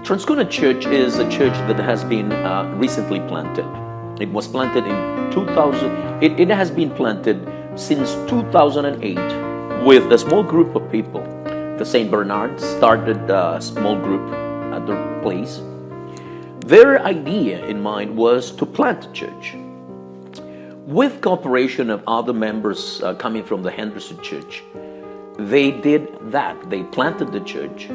Transcona Church is a church that has been recently planted. It was planted in 2000. It has been planted since 2008 with a small group of people. The St. Bernards started a small group at their place. Their idea in mind was to plant a church. With cooperation of other members coming from the Henderson Church, they did that. They planted the church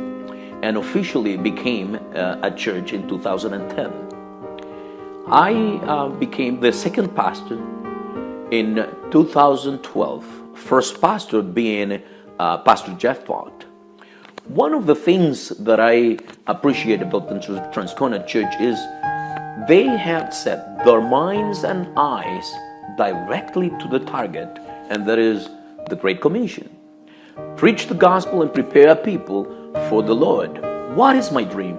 and officially became a church in 2010. I became the second pastor in 2012, first pastor being Pastor Jeff Vaught. One of the things that I appreciate about the Transcona Church is they have set their minds and eyes directly to the target, and that is the Great Commission. Preach the gospel and prepare people for the Lord. What is my dream?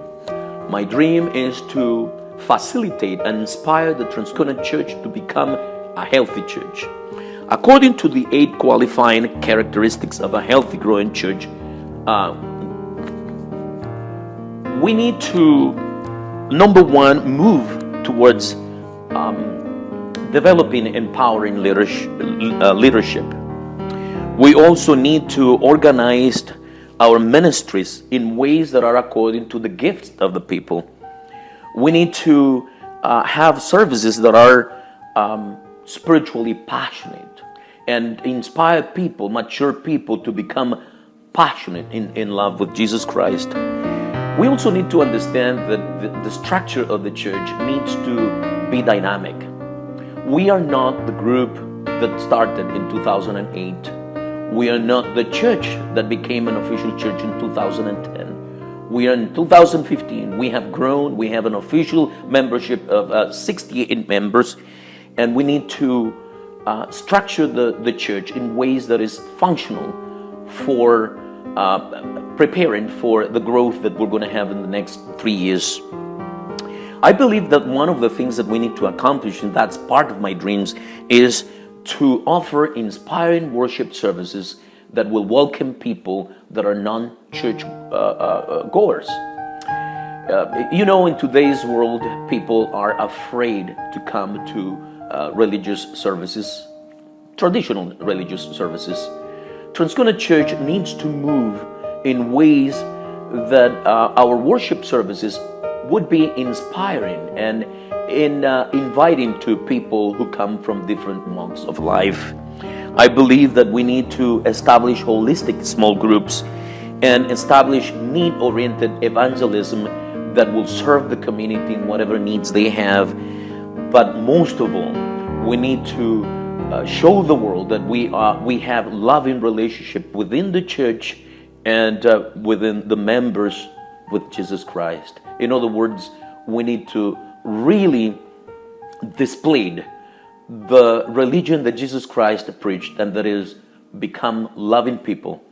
My dream is to facilitate and inspire the Transcona Church to become a healthy church. According to the 8 qualifying characteristics of a healthy growing church, we need to, number one, move towards developing empowering leadership. We also need to organize our ministries in ways that are according to the gifts of the people. We need to have services that are spiritually passionate and inspire people, mature people, to become passionate in love with Jesus Christ. We also need to understand that the structure of the church needs to be dynamic. We are not the group that started in 2008. We are not the church that became an official church in 2010. We are in 2015. We have grown. We have an official membership of 68 members, and we need to structure the church in ways that is functional for preparing for the growth that we're going to have in the next 3 years. I believe that one of the things that we need to accomplish, and that's part of my dreams, is to offer inspiring worship services that will welcome people that are non-church goers. In today's world, people are afraid to come to religious services, traditional religious services. Transcona Church needs to move in ways that our worship services would be inspiring and inviting to people who come from different walks of life. I believe that we need to establish holistic small groups and establish need-oriented evangelism that will serve the community in whatever needs they have. But most of all, we need to show the world that we have loving relationship within the church and within the members with Jesus Christ. In other words, we need to really display the religion that Jesus Christ preached, and that is become loving people